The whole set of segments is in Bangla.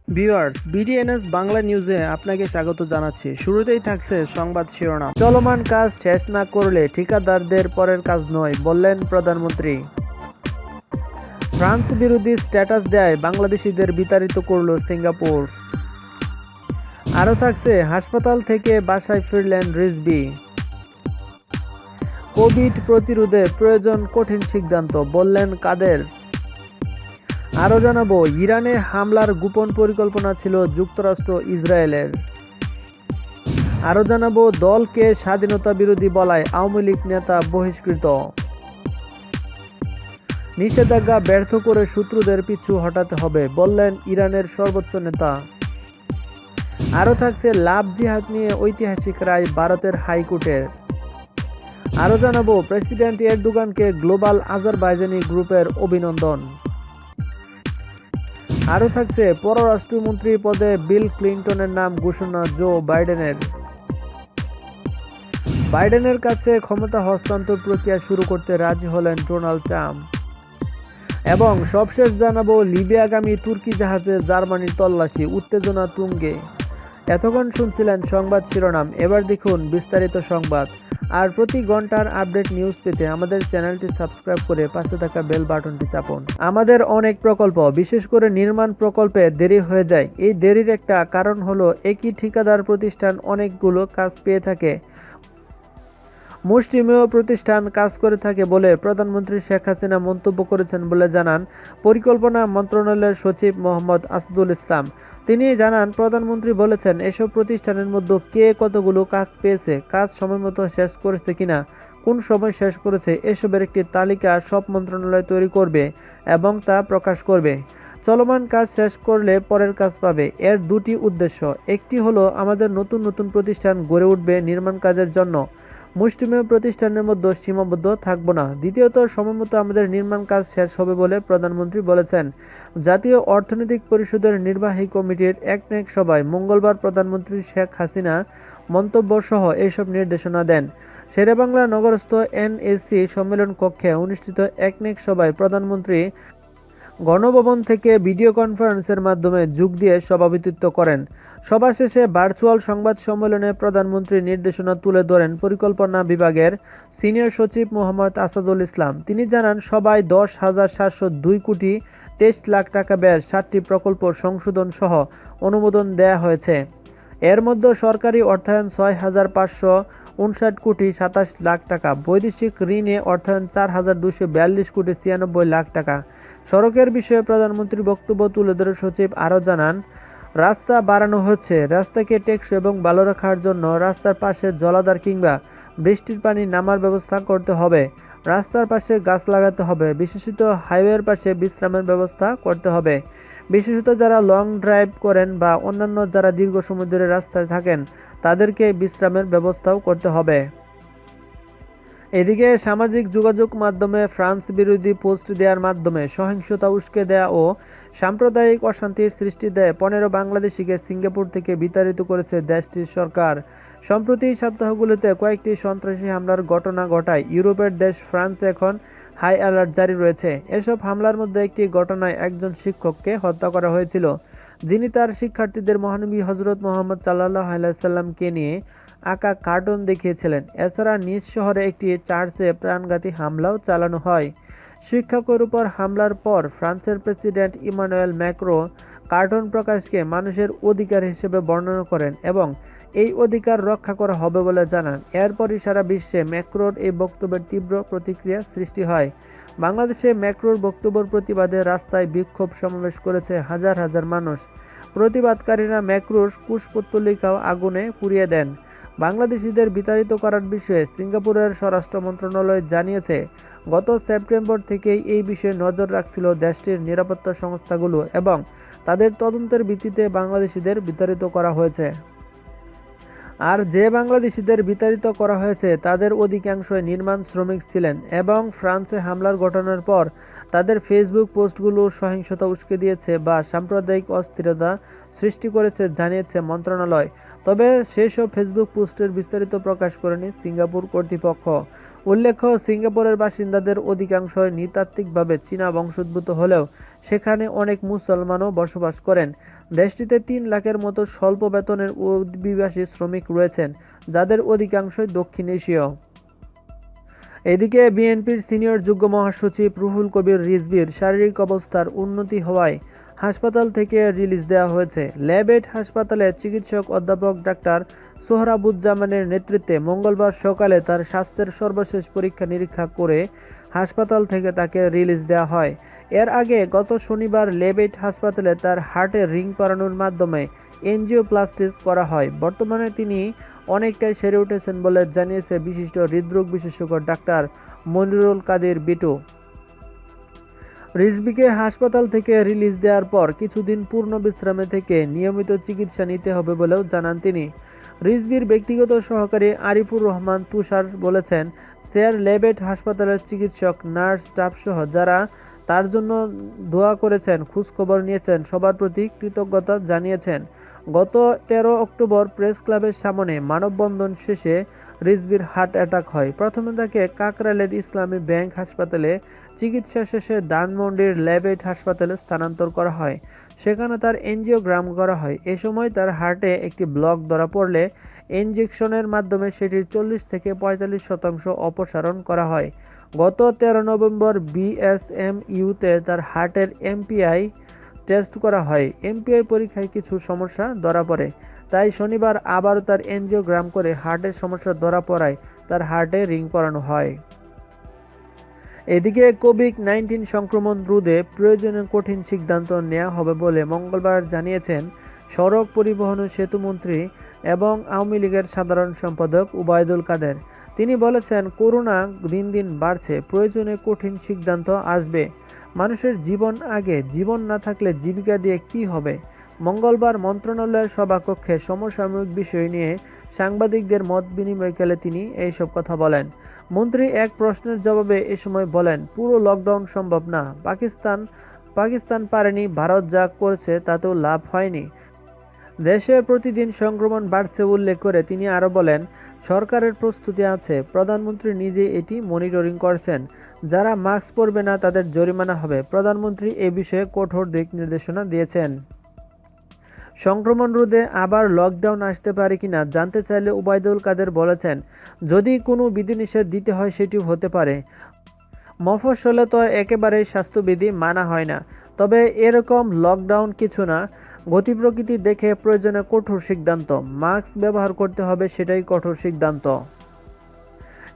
ভিউয়ার্স, বিডিএনএস বাংলা নিউজে আপনাকে স্বাগত জানাচ্ছি। শুরুতেই থাকছে সংবাদ শিরোনাম। চলমান কাজ শেষ না করলে ঠিকাদারদের পরের কাজ নয়, বললেন প্রধানমন্ত্রী। ফ্রান্স বিরোধী স্ট্যাটাস দেয় বাংলাদেশিদের বিতাড়িত করল সিঙ্গাপুর। আরও থাকছে, হাসপাতাল থেকে বাসায় ফিরলেন রিজভী। কোভিড প্রতিরোধে প্রয়োজন কঠিন সিদ্ধান্ত, বললেন কাদের। আরও জানাবো, ইরানে হামলার গোপন পরিকল্পনা ছিল যুক্তরাষ্ট্র ইসরায়েলের। আরও জানাবো, দলকে স্বাধীনতা বিরোধী বলায় আওয়ামী লীগ নেতা বহিষ্কৃত। নিষেধাজ্ঞা ব্যর্থ করে শত্রুদের পিছু হটাতে হবে, বললেন ইরানের সর্বোচ্চ নেতা। আরও থাকছে, লাভ জিহাদ নিয়ে ঐতিহাসিক রায় ভারতের হাইকোর্টের। আরও জানাবো, প্রেসিডেন্ট এরদোগানকে গ্লোবাল আজারবাইজানি গ্রুপের অভিনন্দন। আরও থাকছে, পররাষ্ট্রমন্ত্রী পদে বিল ক্লিন্টনের নাম ঘোষণা জো বাইডেনের। বাইডেনের কাছে ক্ষমতা হস্তান্তর প্রক্রিয়া শুরু করতে রাজি হলেন ডোনাল্ড ট্রাম্প। এবং সবশেষ জানাবো, লিবিয়াগামী তুর্কি জাহাজে জার্মানির তল্লাশি, উত্তেজনা তুঙ্গে। এতক্ষণ শুনছিলেন সংবাদ শিরোনাম, এবার দেখুন বিস্তারিত সংবাদ। আর প্রতি ঘন্টার আপডেট নিউজ পেতে আমাদের চ্যানেলটি সাবস্ক্রাইব করে পাশে থাকা বেল বাটনটি চাপুন। আমাদের অনেক প্রকল্প, বিশেষ করে নির্মাণ প্রকল্পে দেরি হয়ে যায়। এই দেরির একটা কারণ হলো একই ঠিকাদার প্রতিষ্ঠান অনেকগুলো কাজ পেয়ে থাকে, মুষ্টিমেয় প্রতিষ্ঠান কাজ করে থাকে বলে প্রধানমন্ত্রী শেখ হাসিনা মন্তব্য করেছেন বলে জানান পরিকল্পনা মন্ত্রণালয়ের সচিব মোহাম্মদ আসাদুল ইসলাম। তিনি জানান, প্রধানমন্ত্রী বলেছেন এসব প্রতিষ্ঠানের মধ্যে কে কতগুলো কাজ পেয়েছে, কাজ সময়মতো শেষ করেছে কিনা, কোন সময় শেষ করেছে, এসবের একটি তালিকা সব মন্ত্রণালয় তৈরি করবে এবং তা প্রকাশ করবে। চলমান কাজ শেষ করলে পরের কাজ পাবে। এর দুটি উদ্দেশ্য, একটি হলো আমাদের নতুন নতুন প্রতিষ্ঠান গড়ে উঠবে নির্মাণ কাজের জন্য, মুষ্টিমেয় প্রতিষ্ঠানের মধ্যে সীমাবদ্ধ থাকব না। দ্বিতীয়ত, সময়মতো আমাদের নির্মাণ কাজ শেষ হবে বলে প্রধানমন্ত্রী বলেছেন। জাতীয় অর্থনৈতিক পরিষদের নির্বাহী কমিটির একনেক সভায় মঙ্গলবার প্রধানমন্ত্রী শেখ হাসিনা মন্তব্য সহ এইসব নির্দেশনা দেন। শেরেবাংলা নগরস্থ এনএসসি সম্মেলন কক্ষে অনুষ্ঠিত একনেক সভায় প্রধানমন্ত্রী গণভবন থেকে ভিডিও কনফারেন্সের মাধ্যমে যোগ দিয়ে সভাপতিত্ব করেন। সভা শেষে ভার্চুয়াল সংবাদ সম্মেলনে প্রধানমন্ত্রী নির্দেশনা তুলে ধরেন পরিকল্পনা বিভাগের সিনিয়র সচিব মোহাম্মদ আসাদুল ইসলাম। তিনি জানান, সভায় 10,702 কোটি 23 লাখ টাকা ব্যয়ের 7টি প্রকল্প সংশোধন সহ অনুমোদন দেয়া হয়েছে। এর মধ্যে সরকারি অর্থায়ন 6,559 কোটি 27 লাখ টাকা, বৈদেশিক ঋণে অর্থায়ন 4,242 কোটি 96 লাখ টাকা। সড়কের বিষয়ে প্রধানমন্ত্রীর বক্তব্য তুলে ধরে সচিব আরও জানান, রাস্তা বাড়ানো হচ্ছে। রাস্তাকে টেকসই এবং ভালো রাখার জন্য রাস্তার পাশে জলাধার কিংবা বৃষ্টির পানি নামার ব্যবস্থা করতে হবে। রাস্তার পাশে গাছ লাগাতে হবে। বিশেষত হাইওয়ের পাশে বিশ্রামের ব্যবস্থা করতে হবে। বিশেষত যারা লং ড্রাইভ করেন বা অন্যান্য যারা দীর্ঘ সময় ধরে রাস্তায় থাকেন তাদেরকে বিশ্রামের ব্যবস্থাও করতে হবে। এদিকে সামাজিক যোগাযোগ মাধ্যমে ফ্রান্স বিরোধী পোস্ট দেওয়ার মাধ্যমে সহিংসতা উস্কে দেয়া ও সাম্প্রদায়িক অশান্তির সৃষ্টি দেয় 15 বাংলাদেশিকে সিঙ্গাপুর থেকে বিতাড়িত করেছে দেশটির সরকার। সম্প্রতি সপ্তাহগুলোতে কয়েকটি সন্ত্রাসী হামলার ঘটনা ঘটায় ইউরোপের দেশ ফ্রান্সে এখন হাই অ্যালার্ট জারি রয়েছে। এসব হামলার মধ্যে একটি ঘটনায় একজন শিক্ষককে হত্যা করা হয়েছিল, যিনি তার শিক্ষার্থীদের মহানবী হজরত মুহাম্মদ সাল্লাল্লাহু আলাইহি সাল্লামকে নিয়ে আঁকা কার্টুন দেখিয়েছিলেন। এছাড়া নিজ শহরে একটি চার্চে প্রাণঘাতী হামলাও চালানো হয়। শিক্ষকের উপর হামলার পর ফ্রান্সের প্রেসিডেন্ট ইমানুয়েল ম্যাক্রো কার্টুন প্রকাশকে মানুষের অধিকার হিসেবে বর্ণনা করেন এবং এই অধিকার রক্ষা করা হবে বলে জানান। এরপরই সারা বিশ্বে ম্যাক্রোর এই বক্তব্যের তীব্র প্রতিক্রিয়া সৃষ্টি হয়। বাংলাদেশে ম্যাক্রোর বক্তব্যের প্রতিবাদে রাস্তায় বিক্ষোভ সমাবেশ করেছে হাজার হাজার মানুষ। প্রতিবাদকারীরা ম্যাক্রোর কুশপুত্তলিকাও আগুনে পুড়িয়ে দেন। বাংলাদেশিদের বিতাড়িত করার বিষয়ে সিঙ্গাপুরের স্বরাষ্ট্র মন্ত্রণালয় জানিয়েছে, গত সেপ্টেম্বর থেকেই এই বিষয়ে নজর রাখছিল দেশটির নিরাপত্তা সংস্থাগুলো এবং তাদের তদন্তের ভিত্তিতে বাংলাদেশিদের বিতাড়িত করা হয়েছে। আর যে বাংলাদেশিদের বিতাড়িত করা হয়েছে তাদের অধিকাংশই নির্মাণ শ্রমিক ছিলেন এবং ফ্রান্সে হামলার ঘটনার পর তাদের ফেসবুক পোস্টগুলো সহিংসতা উস্কে দিয়েছে বা সাম্প্রদায়িক অস্থিরতা সৃষ্টি করেছে জানিয়েছে মন্ত্রণালয়। তবে সেসব ফেসবুক পোস্টের বিস্তারিত প্রকাশ করেনি সিঙ্গাপুর কর্তৃপক্ষ। উল্লেখ্য, সিঙ্গাপুরের বাসিন্দাদের অধিকাংশই নৃতাত্ত্বিকভাবে চীনা বংশোদ্ভূত হলেও সেখানে অনেক মুসলমানও বসবাস করেন। দেশটিতে ৩ লাখের মতো স্বল্প বেতনের অভিবাসী শ্রমিক রয়েছেন, যাদের অধিকাংশই দক্ষিণ এশীয়। এদিকে বিএনপির সিনিয়র যুগ্ম মহাসচিব রুহুল কবির রিজভীর শারীরিক অবস্থার উন্নতি হওয়ায় হাসপাতাল থেকে রিলিজ দেওয়া হয়েছে। ল্যাবেট হাসপাতালে চিকিৎসক অধ্যাপক ডাক্তার সোহরাবুজ্জামানের নেতৃত্বে মঙ্গলবার সকালে তার স্বাস্থ্যের সর্বশেষ পরীক্ষা নিরীক্ষা করে হাসপাতাল থেকে তাকে রিলিজ দেওয়া হয়। এর আগে গত শনিবার ল্যাবেট হাসপাতালে তার হার্টে রিং পরানোর মাধ্যমে এনজিওপ্লাস্টি করা হয়। বর্তমানে তিনি অনেকটাই সেরে উঠেছেন বলে জানিয়েছে বিশিষ্ট হৃদরোগ বিশেষজ্ঞ ডাক্তার মনিরুল কাদের বিটু। রিজভীকে হাসপাতাল থেকে রিলিজ দেওয়ার পর কিছুদিন পূর্ণ বিশ্রামে থেকে নিয়মিত চিকিৎসা নিতে হবে বলেও জানান তিনি। রিজভীর ব্যক্তিগত সহকারী আরিফুর রহমান তুষার বলেছেন, স্যার ল্যাবেট হাসপাতালের চিকিৎসক, নার্স, স্টাফসহ যারা তার জন্য দোয়া করেছেন, খোঁজখবর নিয়েছেন, সবার প্রতি কৃতজ্ঞতা জানিয়েছেন। গত ১৩ অক্টোবর প্রেস ক্লাবের সামনে মানববন্ধন শেষে রিজভীর হার্ট অ্যাটাক হয়। প্রথমে তাকে কাকরাইলের ইসলামী ব্যাংক হাসপাতালে, চিকিৎসা শেষে ধানমন্ডির ল্যাবেট হাসপাতালে স্থানান্তর করা হয়। সেখানে তার এনজিওগ্রাম করা হয়। এ সময় তার হার্টে একটি ব্লক ধরা পড়লে ইনজেকশনের মাধ্যমে সেটির ৪০ থেকে ৪৫% অপসারণ করা হয়। গত ১৩ নভেম্বর বিএসএমইউতে তার হার্টের এমপিআই টেস্ট করা হয়। এমপিআই পরীক্ষায় কিছু সমস্যা ধরা পড়ে, তাই শনিবার আবারও তার এনজিওগ্রাম করে হার্টের সমস্যা ধরা পড়ায় তার হার্টে রিং পরানো হয়। এদিকে কোভিড-১৯ সংক্রমণ রোধে প্রয়োজনীয় কঠিন সিদ্ধান্ত নেওয়া হবে বলে মঙ্গলবার জানিয়েছেন সড়ক পরিবহন ও সেতুমন্ত্রী এবং আওয়ামী লীগের সাধারণ সম্পাদক ওবায়দুল কাদের। তিনি বলেছেন, করোনা দিন দিন বাড়ছে, প্রয়োজনে কঠিন সিদ্ধান্ত আসবে। মানুষের জীবন আগে, জীবন না থাকলে জীবিকা দিয়ে কি হবে? মঙ্গলবার মন্ত্রণালয়ের সভাকক্ষে সমসাময়িক বিষয় নিয়ে সাংবাদিকদের মত বিনিময়কালে তিনি এইসব কথা বলেন। মন্ত্রী এক প্রশ্নের জবাবে এ সময় বলেন, পুরো লকডাউন সম্ভব না। পাকিস্তান পারেনি, ভারত যা করেছে তাতেও লাভ হয়নি। দেশে প্রতিদিন সংক্রমণ বাড়ছে উল্লেখ করে তিনি আরও বলেন, সরকারের প্রস্তুতি আছে, প্রধানমন্ত্রী নিজে এটি মনিটরিং করছেন। যারা মাস্ক পরবে না তাদের জরিমানা হবে। প্রধানমন্ত্রী এ বিষয়ে কঠোর দিক নির্দেশনা দিয়েছেন। সংক্রমণ রোধে আবার লকডাউন আসতে পারে কিনা জানতে চাইলে ওবায়দুল কাদের বলেছেন, যদি কোনো বিধিনিষেধ দিতে হয় সেটিও হতে পারে। মফস্বলে তো একেবারেই স্বাস্থ্যবিধি মানা হয় না, তবে এরকম লকডাউন কিছু না। গতি প্রকৃতি দেখে প্রয়োজনে কঠোর সিদ্ধান্ত, মাস্ক ব্যবহার করতে হবে, সেটাই কঠোর সিদ্ধান্ত।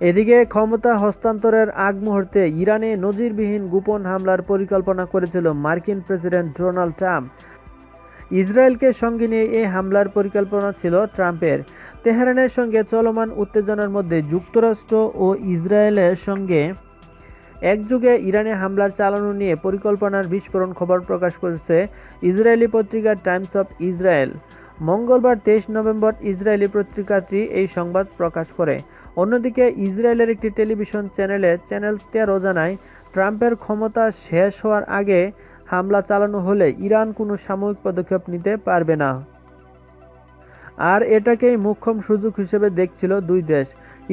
এদিকে ক্ষমতা হস্তান্তরের আগ মুহূর্তে ইরানে নজিরবিহীন গোপন হামলার পরিকল্পনা করেছিল মার্কিন প্রেসিডেন্ট ডোনাল্ড ট্রাম্প। ইসরায়েলকে সঙ্গে নিয়ে এই হামলার পরিকল্পনা ছিল ট্রাম্পের। তেহরানের সঙ্গে চলমান উত্তেজনার মধ্যে যুক্তরাষ্ট্র ও ইসরায়েলের সঙ্গে একযোগে ইরানে হামলার চালানো নিয়ে পরিকল্পনার বিস্ফোরণ খবর প্রকাশ করেছে ইসরায়েলি পত্রিকা টাইমস অফ ইসরায়েল। মঙ্গলবার ২৩ নভেম্বর ইসরায়েলি পত্রিকাটি এই সংবাদ প্রকাশ করে। অন্যদিকে ইসরায়েলের একটি টেলিভিশন চ্যানেল ১৩ জানায়, ট্রাম্পের ক্ষমতা শেষ হওয়ার আগে হামলা চালানো হলে ইরান কোনো সাময়িক পদক্ষেপ নিতে পারবে না। আর এটাকেই মোক্ষম সুযোগ হিসেবে দেখছিল দুই দেশ।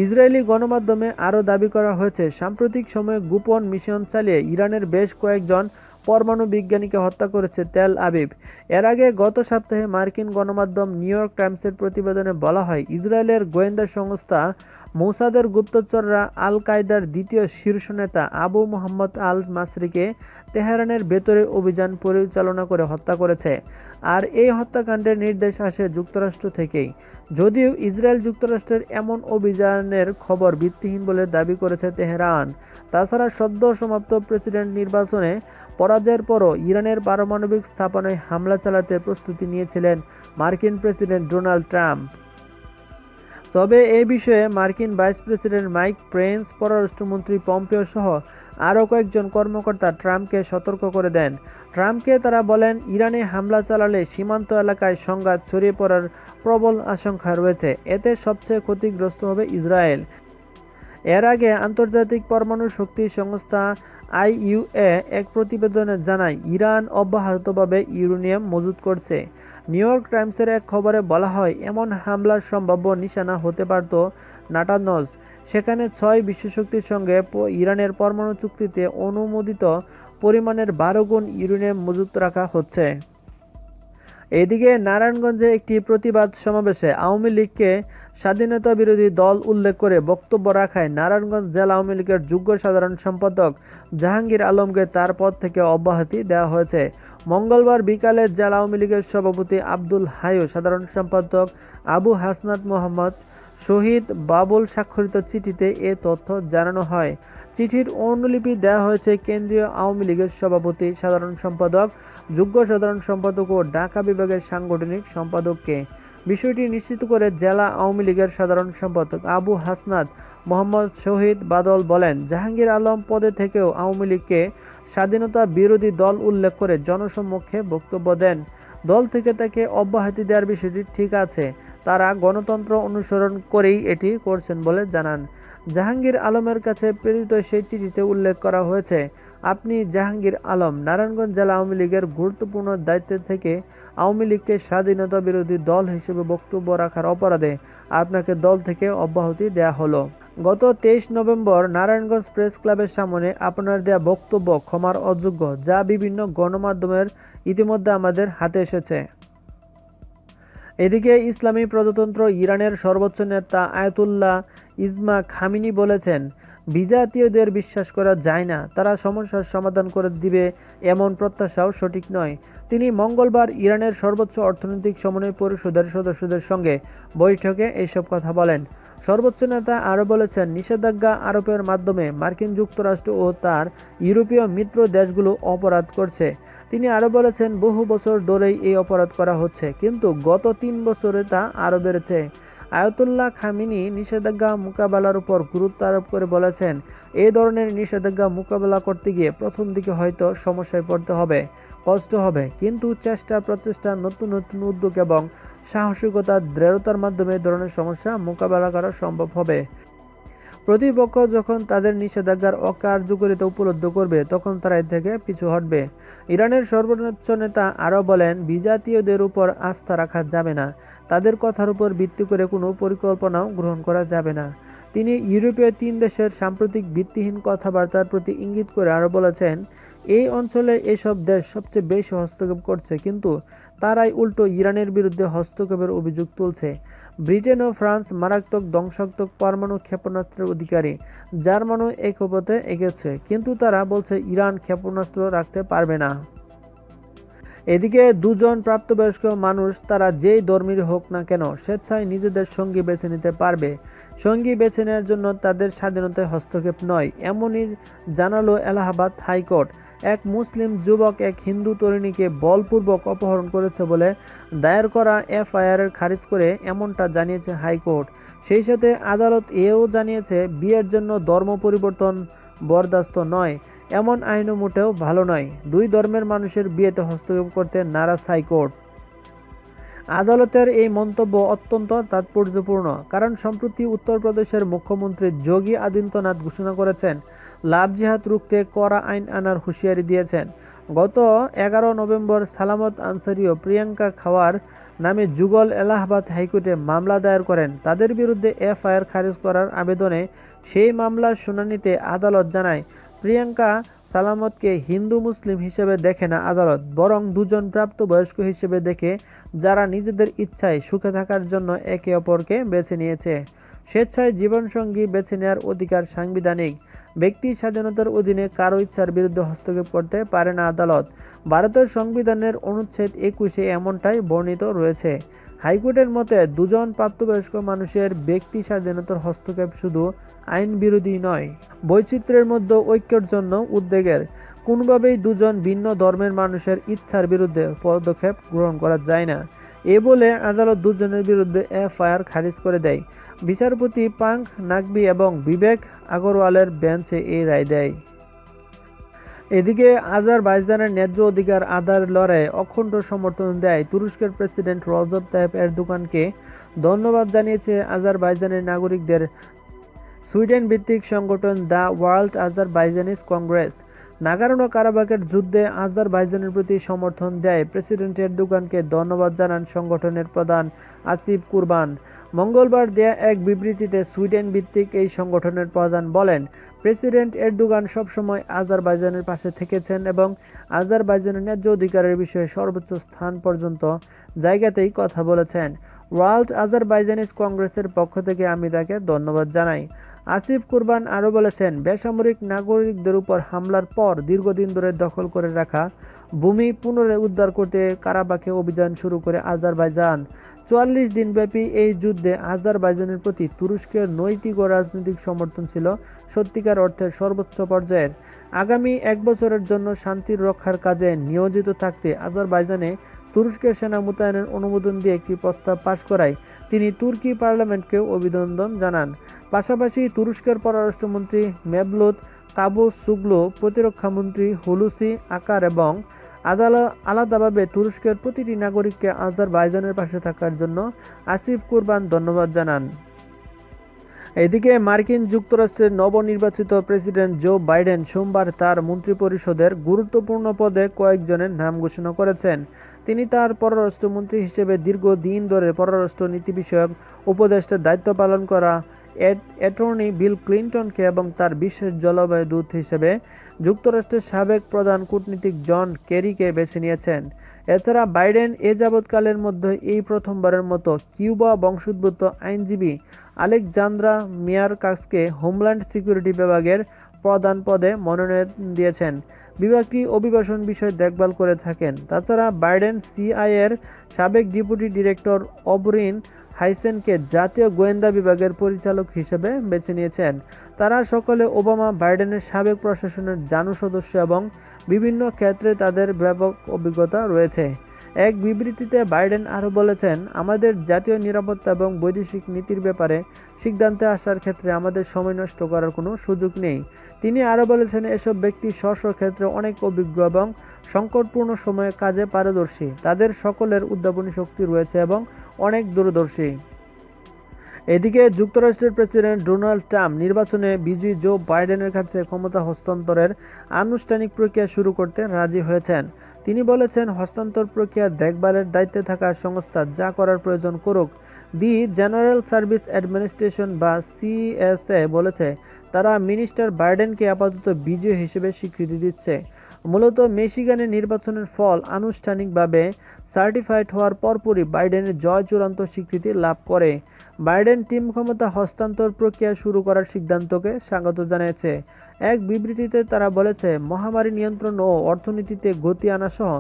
ইসরায়েলি গণমাধ্যমে আরও দাবি করা হয়েছে, সাম্প্রতিক সময়ে গোপন মিশন চালিয়ে ইরানের বেশ কয়েকজন পরমাণু বিজ্ঞানীকে হত্যা করেছে তেল আবিব। এর আগে গত সপ্তাহে মার্কিন গণমাধ্যম নিউ ইয়র্ক টাইমসের প্রতিবেদনে বলা হয়, ইসরায়েলের গোয়েন্দা সংস্থা মোসাদের গুপ্তচররা আল কায়দার দ্বিতীয় শীর্ষ নেতা আবু মোহাম্মদ আল মাসরিকে তেহরানের ভেতরে অভিযান পরিচালনা করে হত্যা করেছে। আর এই হত্যাকাণ্ডের নির্দেশ আসে যুক্তরাষ্ট্র থেকেই। যদিও ইসরায়েল যুক্তরাষ্ট্রের এমন অভিযানের খবর ভিত্তিহীন বলে দাবি করেছে তেহরান। তাছাড়া সদ্য সমাপ্ত প্রেসিডেন্ট নির্বাচনে পরাজয়ের পরও ইরানের পারমাণবিক স্থাপনায় হামলা চালাতে প্রস্তুতি নিয়েছিলেন মার্কিন প্রেসিডেন্ট ডোনাল্ড ট্রাম্প। তবে এ বিষয়ে মার্কিন ভাইস প্রেসিডেন্ট মাইক পেন্স, পররাষ্ট্রমন্ত্রী পম্পেও সহ আরও কয়েকজন কর্মকর্তা ট্রাম্পকে সতর্ক করে দেন। ট্রাম্পকে তারা বলেন, ইরানে হামলা চালালে সীমান্ত এলাকায় সংঘাত ছড়িয়ে পড়ার প্রবল আশঙ্কা রয়েছে। এতে সবচেয়ে ক্ষতিগ্রস্ত হবে ইসরায়েল। এর আগে আন্তর্জাতিক পরমাণু শক্তি সংস্থা আইইউএ এক প্রতিবেদনে জানায়, ইরান অব্যাহতভাবে ইউরেনিয়াম মজুত করছে। নিউ ইয়র্ক টাইমসের এক খবরে বলা হয়, এমন হামলার সম্ভাব্য নিশানা হতে পারত নাটানজ। সেখানে ৬ বিশ্বশক্তির সঙ্গে ইরানের পরমাণু চুক্তিতে অনুমোদিত পরিমাণের 12 গুণ ইউরেনিয়াম মজুত রাখা হচ্ছে। এদিকে নারায়ণগঞ্জে একটি প্রতিবাদ সমাবেশে আওয়ামী লীগকে স্বাধীনতা বিরোধী দল উল্লেখ করে বক্তব্য রাখায় নারায়ণগঞ্জ জেলা আওয়ামী লীগের যুগ্ম সাধারণ সম্পাদক জাহাঙ্গীর আলমকে তার পদ থেকে অব্যাহতি দেওয়া হয়েছে। মঙ্গলবার বিকালে জেলা আওয়ামী লীগের সভাপতি আব্দুল হাই ও সাধারণ সম্পাদক আবু হাসনাত মোহাম্মদ শহীদ বাবুল স্বাক্ষরিত চিঠিতে এ তথ্য জানানো হয়। চিঠির অনুলিপি দেওয়া হয়েছে কেন্দ্রীয় আওয়ামী লীগের সভাপতি, সাধারণ সম্পাদক, যুগ্ম সাধারণ সম্পাদক ও ঢাকা বিভাগের সাংগঠনিক সম্পাদককে। বিষয়টি নিশ্চিত করে জেলা আওয়ামী লীগের সাধারণ সম্পাদক আবু হাসনাত মোহাম্মদ শহীদ বাদল বলেন, জাহাঙ্গীর আলম পদে থেকেও আওয়ামী লীগকে স্বাধীনতা বিরোধী দল উল্লেখ করে জনসম্মুখে বক্তব্য দেন। দল থেকে তাকে অব্যাহতি দেওয়ার বিষয়টি ঠিক আছে, তারা গণতন্ত্র অনুসরণ করেই এটি করছেন বলে জানান। জাহাঙ্গীর আলমের কাছে প্রেরিত সেই চিঠিতে উল্লেখ করা হয়েছে, আপনি জাহাঙ্গীর আলম নারায়ণগঞ্জ জেলা আওয়ামী লীগের গুরুত্বপূর্ণ দায়িত্ব থেকে আওয়ামী লীগকে স্বাধীনতা বিরোধী দল হিসেবে বক্তব্য রাখার অপরাধে আপনাকে দল থেকে অব্যাহতি দেওয়া হলো। গত 23 নভেম্বর নারায়ণগঞ্জ প্রেস ক্লাবের সামনে আপনার দেয়া বক্তব্য ক্ষমার অযোগ্য, যা বিভিন্ন গণমাধ্যমের ইতিমধ্যে আমাদের হাতে এসেছে। এদিকে ইসলামী প্রজাতন্ত্র ইরানের সর্বোচ্চ নেতা আয়াতুল্লাহ ইজমা খামিনি বলেছেন, বিজাতীয়দের বিশ্বাস করা যায় না, তারা সমস্যার সমাধান করে দিবে এমন প্রত্যাশাও সঠিক নয়। তিনি মঙ্গলবার ইরানের সর্বোচ্চ অর্থনৈতিক সমন্বয় পরিষদের সদস্যদের সঙ্গে বৈঠকে এসব কথা বলেন। সর্বোচ্চ নেতা আরও বলেছেন, নিষেধাজ্ঞা আরোপের মাধ্যমে মার্কিন যুক্তরাষ্ট্র ও তার ইউরোপীয় মিত্র দেশগুলো অপরাধ করছে। তিনি আরও বলেছেন, বহু বছর ধরেই এই অপরাধ করা হচ্ছে, কিন্তু গত 3 বছরে তা আরও বেড়েছে। আয়াতুল্লাহ খামিনি নিষেধাজ্ঞা মোকাবেলার উপর গুরুত্ব আরোপ করে বলেছেন, এই ধরনের নিষেধাজ্ঞা মোকাবেলা করতে গিয়ে প্রথম দিকে হয়তো সমস্যায় পড়তে হবে, কষ্ট হবে, কিন্তু প্রচেষ্টা, নতুন নতুন উদ্যোগ এবং সাহসিকতা, দৃঢ়তার মাধ্যমে এই ধরনের সমস্যা মোকাবেলা করা সম্ভব হবে। প্রতিপক্ষ যখন তাদের নিষেধাজ্ঞার অকার্যকারিতা উপলব্ধি করবে, তখন তারা এর থেকে পিছু হটবে। ইরানের সর্বোচ্চ নেতা আরও বলেন, বিজাতীয়দের উপর আস্থা রাখা যাবে না, তাদের কথার উপর ভিত্তি করে কোনো পরিকল্পনাও গ্রহণ করা যাবে না। তিনি ইউরোপীয় 3 দেশের সাম্প্রতিক ভিত্তিহীন কথাবার্তার প্রতি ইঙ্গিত করে আরও বলেছেন, এই অঞ্চলে এসব দেশ সবচেয়ে বেশি হস্তক্ষেপ করছে, কিন্তু তারাই উল্টো ইরানের বিরুদ্ধে হস্তক্ষেপের অভিযোগ তুলছে। ব্রিটেন ও ফ্রান্স মারাত্মক ধ্বংসাত্মক পরমাণু ক্ষেপণাস্ত্রের অধিকারী, জার্মানও এক পথে এগেছে, কিন্তু তারা বলছে ইরান ক্ষেপণাস্ত্র রাখতে পারবে না। এদিকে 2 জন প্রাপ্তবয়স্ক মানুষ, তারা যেই ধর্মের হোক না কেন, স্বেচ্ছায় নিজেদের সঙ্গী বেছে নিতে পারবে। সঙ্গী বেছে নেওয়ার জন্য তাদের স্বাধীনতায় হস্তক্ষেপ নয়, এমনই জানালো এলাহাবাদ হাইকোর্ট। এক মুসলিম যুবক এক হিন্দু তরুণীকে বলপূর্বক অপহরণ করেছে বলে দায়ের করা এফআইআর খারিজ করে এমনটা জানিয়েছে হাইকোর্ট। সেই সাথে আদালত এও জানিয়েছে, বিয়ের জন্য ধর্ম পরিবর্তন বরদাস্ত নয়, এমন আইনও মোটেও ভালো নয়। 2 ধর্মের মানুষের বিয়েতে হস্তক্ষেপ করতে নারাজ হাইকোর্ট। আদালতের এই মন্তব্য অত্যন্ত তাৎপর্যপূর্ণ, কারণ সম্প্রতি উত্তরপ্রদেশের মুখ্যমন্ত্রী যোগী আদিত্যনাথ ঘোষণা করেছেন, লাভ জিহাদ রুখতে কড়া আইন আনার হুঁশিয়ারি দিয়েছেন। গত 11 নভেম্বর সালামত আনসারি ও প্রিয়াঙ্কা খাওয়ার নামে যুগল এলাহাবাদ হাইকোর্টে মামলা দায়ের করেন। তাদের বিরুদ্ধে এফআইআর খারিজ করার আবেদনে সেই মামলার শুনানিতে আদালত জানায়, প্রিয়াঙ্কা সালামতকে হিন্দু মুসলিম হিসেবে দেখে না আদালত, বরং 2 জন প্রাপ্তবয়স্ক হিসেবে দেখে, যারা নিজেদের ইচ্ছায় সুখে থাকার জন্য একে অপরকে বেছে নিয়েছে। স্বেচ্ছায় জীবনসঙ্গী বেছে নেওয়ার অধিকার সাংবিধানিক। ব্যক্তি স্বাধীনতার অধীনে কারো ইচ্ছার বিরুদ্ধে হস্তক্ষেপ করতে পারে না আদালত। ভারতের সংবিধানের অনুচ্ছেদ 21-এ এমনটাই বর্ণিত রয়েছে। হাইকোর্টের মতে, 2 জন প্রাপ্তবয়স্ক মানুষের ব্যক্তি স্বাধীনতার হস্তক্ষেপ শুধু আইন বিরোধী নয়, বৈচিত্র্যের মধ্যে ঐক্যের জন্য উদ্বেগের। কোনোভাবেই 2 জন ভিন্ন ধর্মের মানুষের ইচ্ছার বিরুদ্ধে পদক্ষেপ গ্রহণ করা যায় না, এ বলে আদালত 2 জনের বিরুদ্ধে এফআইআর খারিজ করে দেয়। বিচারপতি পাঙ্ক নাকবি এবং বিবেক আগরওয়ালের বেঞ্চে এই রায় দেয়। এদিকে আজারবাইজানের ন্যায্য অধিকার আদায়ের লড়াইয়ে অখণ্ড সমর্থন দেয় তুরস্কের প্রেসিডেন্ট রজব তাইপ এরদোগানকে ধন্যবাদ জানিয়েছে আজারবাইজানের নাগরিকদের সুইডেন ভিত্তিক সংগঠন দ্য ওয়ার্ল্ড আজারবাইজানিজ কংগ্রেস। নাগোর্নো কারাবাখের যুদ্ধে আজারবাইজানের প্রতি সমর্থন দেয় প্রেসিডেন্ট এরদোগানকে ধন্যবাদ জানান সংগঠনের প্রধান আসিফ কুরবান। মঙ্গলবার দেয়া এক বিবৃতিতে সুইডেন ভিত্তিক এই সংগঠনের প্রধান বলেন, প্রেসিডেন্ট এরদোগান সবসময় আজারবাইজানের পাশে থেকেছেন এবং আজারবাইজানের ন্যায্য অধিকারের বিষয়ে সর্বোচ্চ স্থান পর্যন্ত জায়গাতেই কথা বলেছেন। ওয়ার্ল্ড আজারবাইজানিজ কংগ্রেসের পক্ষ থেকে আমি তাকে ধন্যবাদ জানাই। আসিফ কুরবান আরও বলেছেন, বেসামরিক নাগরিকদের উপর হামলার পর দীর্ঘদিন ধরে দখল করে রাখা ভূমি পুনরায় উদ্ধার করতে কারাবাখে অভিযান শুরু করে আজারবাইজান। ৪৪ দিনব্যাপী এই যুদ্ধে আজারবাইজানের প্রতি তুরস্কের নৈতিক ও রাজনৈতিক সমর্থন ছিল সত্যিকার অর্থে সর্বোচ্চ পর্যায়ের। আগামী ১ বছরের জন্য শান্তির রক্ষার কাজে নিয়োজিত থাকতে আজারবাইজানে তুরস্কের সেনা মোতায়েনের অনুমোদন দিয়ে একটি প্রস্তাব পাশ করায় তিনি তুর্কি পার্লামেন্টকেও অভিনন্দন জানান। পাশাপাশি তুরস্কের পররাষ্ট্রমন্ত্রী মেভলুত কাভুসোগলু, প্রতিরক্ষামন্ত্রী হুলুসি আকার এবং আলাদাভাবে তুরস্কের প্রতিটি নাগরিককে আজারবাইজানের পাশে থাকার জন্য আসিফ কুরবান ধন্যবাদ জানান। এদিকে মার্কিন যুক্তরাষ্ট্রের নবনির্বাচিত প্রেসিডেন্ট জো বাইডেন সোমবার তার মন্ত্রিপরিষদের গুরুত্বপূর্ণ পদে কয়েকজনের নাম ঘোষণা করেছেন। তিনি তার পররাষ্ট্রমন্ত্রী হিসেবে দীর্ঘদিন ধরে পররাষ্ট্র নীতি বিষয়ক উপদেষ্টার দায়িত্ব পালন করা অ্যাটর্নি বিল ক্লিন্টনকে এবং তার বিশেষ জলবায়ু দূত হিসেবে যুক্তরাষ্ট্রের সাবেক প্রধান কূটনীতিক জন কেরিকে বেছে নিয়েছেন। এছাড়া বাইডেন এ যাবৎকালের মধ্যে এই প্রথমবারের মতো কিউবা বংশোদ্ভূত আইনজীবী আলেকজান্দ্রা মিয়ারকাসকে হোমল্যান্ড সিকিউরিটি বিভাগের প্রধান পদে মনোনয়ন দিয়েছেন। বিভাগটি অভিবাসন বিষয় দেখভাল করে থাকেন। তাছাড়া বাইডেন সিআইএর সাবেক ডেপুটি ডিরেক্টর অবরিন হাইসেনকে জাতীয় গোয়েন্দা বিভাগের পরিচালক হিসেবে বেছে নিয়েছেন। তারা সকলে ওবামা বাইডেনের সাবেক প্রশাসনের জানু সদস্য এবং বিভিন্ন ক্ষেত্রে তাদের ব্যাপক অভিজ্ঞতা রয়েছে। এক বিবৃতিতে বাইডেন আরও বলেছেন, আমাদের জাতীয় নিরাপত্তা এবং বৈদেশিক নীতির ব্যাপারে সিদ্ধান্তে আসার ক্ষেত্রে আমাদের সময় নষ্ট করার কোনো সুযোগ নেই। তিনি আরও বলেছেন, এসব ব্যক্তি স্ব ক্ষেত্রে অনেক অভিজ্ঞ এবং সংকটপূর্ণ সময়ে কাজে পারদর্শী। তাদের সকলের উদ্ভাবনী শক্তি রয়েছে এবং অনেক দূরদর্শী। এদিকে যুক্তরাষ্ট্রের প্রেসিডেন্ট ডোনাল্ড ট্রাম্প নির্বাচনে বিজয়ী জো বাইডেনের কাছে ক্ষমতা হস্তান্তরের আনুষ্ঠানিক প্রক্রিয়া শুরু করতে রাজি হয়েছেন। তিনি বলেছেন, হস্তান্তর প্রক্রিয়া দেখভালের দায়িত্বে থাকা সংস্থা যা করার প্রয়োজন করুক। দি জেনারেল সার্ভিস অ্যাডমিনিস্ট্রেশন বা সিএসএ বলেছে, তারা মিস্টার বাইডেনকে আপাতত বিজয়ী হিসেবে স্বীকৃতি দিচ্ছে। মূলত মিশিগানের নির্বাচনের ফল আনুষ্ঠানিকভাবে সার্টিফাইড হওয়ার পরপরই বাইডেনের জয় চূড়ান্ত স্বীকৃতি লাভ করে। বাইডেন টিম ক্ষমতা হস্তান্তর প্রক্রিয়া শুরু করার সিদ্ধান্তকে স্বাগত জানিয়েছে। এক বিবৃতিতে তারা বলেছে, মহামারী নিয়ন্ত্রণ ও অর্থনীতিতে গতি আনা সহ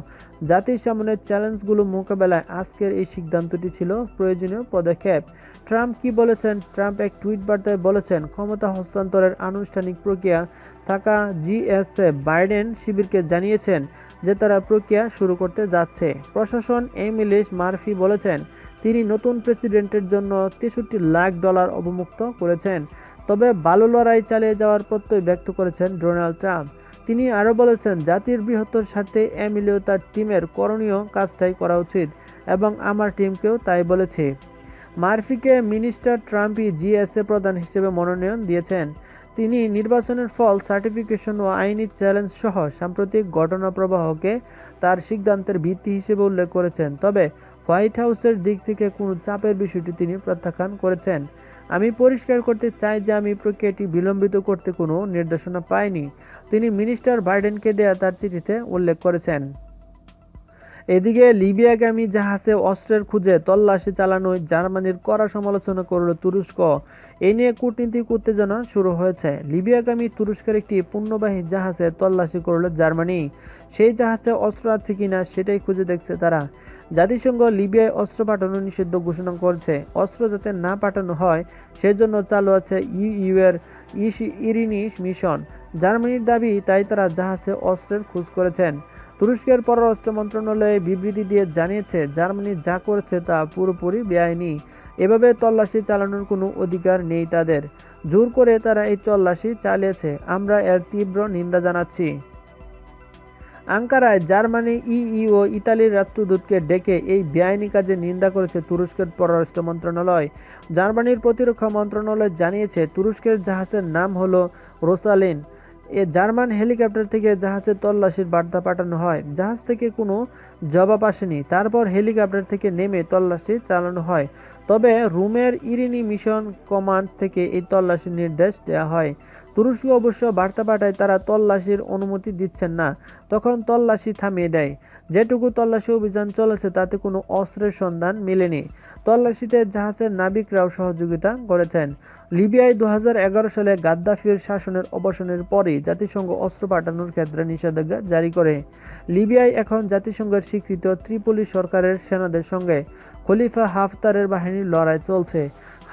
জাতির সামনে চ্যালেঞ্জগুলো মোকাবেলায় আজকের এই সিদ্ধান্তটি ছিল প্রয়োজনীয় পদক্ষেপ। ট্রাম্প কি বলেছেন? ট্রাম্প এক টুইট বার্তায় বলেছেন, ক্ষমতা হস্তান্তরের আনুষ্ঠানিক প্রক্রিয়া থাকা জিএসএ বাইডেন শিবিরকে জানিয়েছেন যে তারা প্রক্রিয়া শুরু করতে যাচ্ছে। প্রশাসন এমিলিশ মার্ফি বলেছেন, তিনি নতুন প্রেসিডেন্টের জন্য $63 লাখ অবমুক্ত করেছেন। তবে ভালো লড়াই চালিয়ে যাওয়ার প্রত্যয় ব্যক্ত করেছেন ডোনাল্ড ট্রাম্প। তিনি আরও বলেছেন, জাতির বৃহত্তর স্বার্থে এমিলিও তার টিমের করণীয় কাজটাই করা উচিত এবং আমার টিমকেও তাই বলেছে। মার্ফিকে মিনিস্টার ট্রাম্পই জিএসএ প্রধান হিসেবে মনোনয়ন দিয়েছেন। তিনি নির্বাচনের ফল, সার্টিফিকেশন ও আইনি চ্যালেঞ্জ সহ সাম্প্রতিক ঘটনা প্রবাহকে তার সিদ্ধান্তের ভিত্তি হিসেবে উল্লেখ করেছেন। তবে হোয়াইট হাউসের দিক থেকে কোনো চাপের বিষয়টি তিনি প্রত্যাখ্যান করেছেন। আমি পরিষ্কার করতে চাই যে আমি প্রক্রিয়াটি বিলম্বিত করতে কোনো নির্দেশনা পাইনি, তিনি মিনিস্টার বাইডেনকে দেয়া তার চিঠিতে উল্লেখ করেছেন। এদিকে লিবিয়াগামী জাহাজে অস্ত্রের খুঁজে তল্লাশি চালানোয় জার্মানির কড়া সমালোচনা করল তুরস্ক। এ নিয়ে কূটনীতিক উত্তেজনা শুরু হয়েছে। লিবিয়াগামী তুরস্কের একটি পণ্যবাহী জাহাজে তল্লাশি করল জার্মানি। সেই জাহাজে অস্ত্র আছে কিনা সেটাই খুঁজে দেখছে তারা। জাতিসংঘ লিবিয়ায় অস্ত্র পাঠানো নিষিদ্ধ ঘোষণা করেছে। অস্ত্র যাতে না পাঠানো হয় সেজন্য চালু আছে ইইউ-এর ইরিনি মিশন। জার্মানির দাবি, তাই তারা জাহাজে অস্ত্রের খোঁজ করেছেন। তুরস্কের পররাষ্ট্র মন্ত্রণালয়ে বিবৃতি দিয়ে জানিয়েছে, জার্মানি যা করেছে তা পুরোপুরি বেআইনি। এভাবে তল্লাশি চালানোর কোনো অধিকার নেই তাদের। জোর করে তারা এই তল্লাশি চালিয়েছে। আমরা এর তীব্র নিন্দা জানাচ্ছি। আঙ্কারায় জার্মানি, ইইউ ও ইতালির রাষ্ট্রদূতকে ডেকে এই বেআইনি কাজের নিন্দা করেছে তুরস্কের পররাষ্ট্র মন্ত্রণালয়। জার্মানির প্রতিরক্ষা মন্ত্রণালয় জানিয়েছে, তুরস্কের জাহাজের নাম হলো রোসালিন। এ জার্মান হেলিকপ্টার থেকে জাহাজের তল্লাশির বার্তা পাঠানো হয়। জাহাজ থেকে কোনো জবাব আসেনি। তারপর হেলিকপ্টার থেকে নেমে তল্লাশি চালানো হয়। তবে রোমের ইরিনি মিশন কমান্ড থেকে এই তল্লাশির নির্দেশ দেওয়া হয়। তুরস্ক অবশ্য বার্তা পাঠায় তারা তল্লাশির অনুমতি দিচ্ছেন না। তখন তল্লাশি থামিয়ে দেয়। যেটুকু তল্লাশি অভিযান চলেছে তাতে কোনো অস্ত্রের সন্ধান মেলেনি। তল্লাশিতে জাহাজের নাবিকরাও সহযোগিতা করেছেন। লিবিয়ায় 2011 সালে গাদ্দাফির শাসনের অবসানের পরই জাতিসংঘ অস্ত্র পাঠানোর ক্ষেত্রে নিষেধাজ্ঞা জারি করে। লিবিয়ায় এখন জাতিসংঘের স্বীকৃত ত্রিপলি সরকারের সেনাদের সঙ্গে খলিফা হাফতারের বাহিনীর লড়াই চলছে।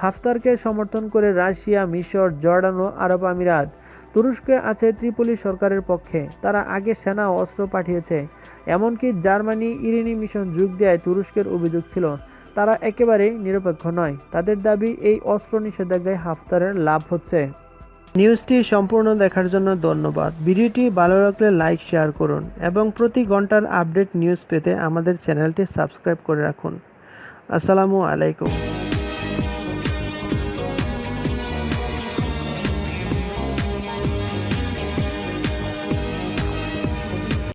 হাফতারকে সমর্থন করে রাশিয়া, মিশর, জর্ডান ও আরব আমিরাত। তুরস্কে আছে ত্রিপলি সরকারের পক্ষে, তারা আগে সেনা ও অস্ত্র পাঠিয়েছে। এমনকি জার্মানি ইরিনি মিশন যোগ দেওয়ায় তুরস্কের অভিযোগ ছিল তারা একেবারেই নিরপেক্ষ নয়। তাদের দাবি এই অস্ত্র নিষেধাজ্ঞায় হাফতারের লাভ হচ্ছে। নিউজটি সম্পূর্ণ দেখার জন্য ধন্যবাদ। ভিডিওটি ভালো লাগলে লাইক, শেয়ার করুন এবং প্রতি ঘন্টার আপডেট নিউজ পেতে আমাদের চ্যানেলটি সাবস্ক্রাইব করে রাখুন। আসসালামু আলাইকুম।